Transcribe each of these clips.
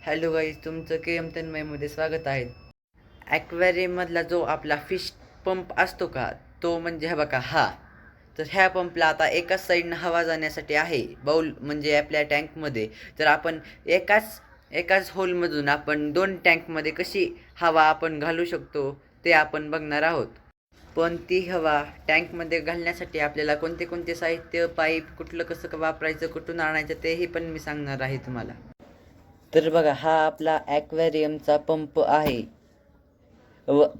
Hello guys, तुमचं केम तन्मयमध्ये स्वागत आहे. ॲक्वेरियममधला जो आपला फिश पंप असतो का, तो म्हणजे हा बघा हा. तर ह्या पंपला आता एकाच साईडनं हवा जाण्यासाठी आहे, बाऊल म्हणजे आपल्या टँकमध्ये. तर आपण एकाच एकाच होलमधून आपण 2 टँकमध्ये कशी हवा आपण घालू शकतो ते आपण बघणार आहोत. पण ती हवा टँकमध्ये घालण्यासाठी आपल्याला कोणते कोणते साहित्य, पाईप, कुठलं कसं वापरायचं, कुठून आणायचं तेही पण मी सांगणार आहे तुम्हाला. तर बघा, हा आपला ॲक्वेरियमचा पंप आहे.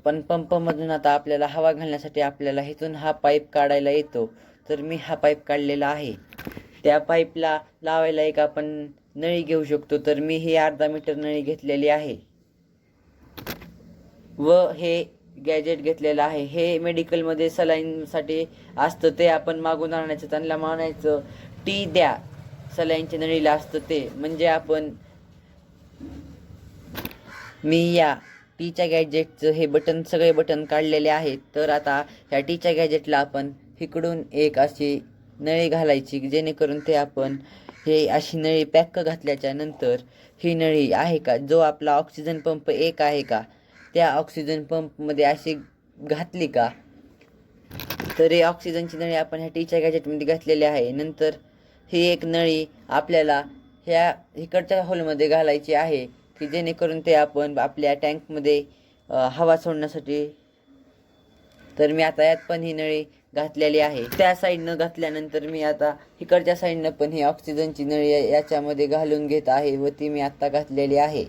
पण पंपमधून आता आपल्याला हवा घालण्यासाठी आपल्याला इथून हा पाईप काढायला येतो. तर मी हा पाईप काढलेला आहे. त्या पाईपला लावायला एक आपण नळी घेऊ शकतो. तर मी ही अर्धा मीटर नळी घेतलेली आहे व हे गॅजेट घेतलेलं आहे. हे मेडिकलमध्ये सलाईनसाठी असतं, ते आपण मागून आणायचं. त्यांना म्हणायचं टी द्या, सलाईनच्या नळीला असतं ते. म्हणजे आपण मी या टीच्या गॅजेटचं हे बटन, सगळे बटन काढलेले आहेत. तर आता ह्या टीच्या गॅजेटला आपण इकडून एक अशी नळी घालायची, जेणेकरून ते आपण हे अशी नळी पॅक घातल्याच्या नंतर ही नळी आहे का, जो आपला ऑक्सिजन पंप एक आहे का, त्या ऑक्सिजन पंपमध्ये अशी घातली का, तर ही ऑक्सिजनची नळी आपण ह्या टीच्या गॅजेटमध्ये घातलेली आहे. नंतर ही एक नळी आपल्याला ह्या इकडच्या होलमध्ये घालायची आहे, की जेणेकरून ते आपण आपल्या टँकमध्ये हवा सोडण्यासाठी. तर मी आता यात पण ही नळी घातलेली आहे. त्या साईडनं घातल्यानंतर मी आता इकडच्या साईडनं पण ही ऑक्सिजनची नळी याच्यामध्ये घालून घेत आहे व ती मी आत्ता घातलेली आहे.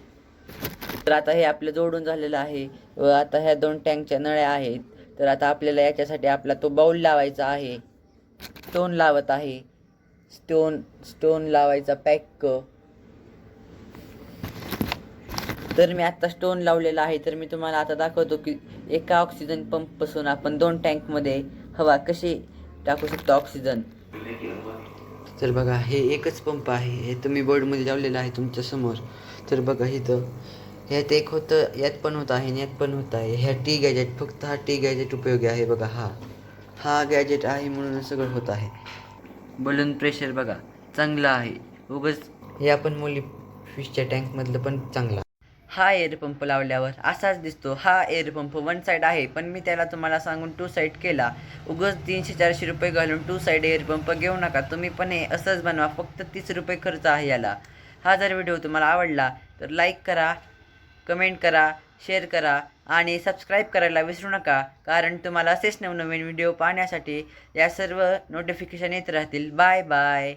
तर आता हे आपलं जोडून झालेलं आहे व आता ह्या 2 टँकच्या नळ्या आहेत. तर आता आपल्याला याच्यासाठी आपला तो बाऊल लावायचा आहे. स्टोन लावत आहे. स्टोन लावायचा पॅक. तर मी आत्ता स्टोन लावलेला आहे. तर मी तुम्हाला आता दाखवतो की एका ऑक्सिजन पंपपासून आपण 2 टँकमध्ये हवा कशी टाकू शकतो ऑक्सिजन. तर बघा, हे एकच पंप आहे. हे तुम्ही बोर्डमध्ये लावलेलं आहे तुमच्या समोर. तर बघा इथं ह्यात एक होतं, यात पण होत आहे आणि यात पण होत आहे. ह्या टी गॅजेट, फक्त हा टी गॅजेट उपयोगी आहे. बघा, हा गॅजेट आहे म्हणून सगळं होत आहे. बलून प्रेशर बघा चांगलं आहे. उगच हे आपण मुली फिशच्या टँकमधलं पण चांगलं. हा एअर पंप लावल्यावर असाच दिसतो. हा एअर पंप 1 साईड आहे, पण मी त्याला तुम्हाला सांगून 2 साईड केला. उगाच 300-400 रुपये घालून 2 साईड एअर पंप घेऊ नका. तुम्ही पण हे असंच बनवा. फक्त 30 रुपये खर्च आहे याला. हा जर व्हिडिओ तुम्हाला आवडला तर लाईक करा, कमेंट करा, शेअर करा आणि सबस्क्राईब करायला विसरू नका. कारण तुम्हाला असेच नवनवीन व्हिडिओ पाहण्यासाठी या सर्व नोटिफिकेशन येत राहतील. Bye bye.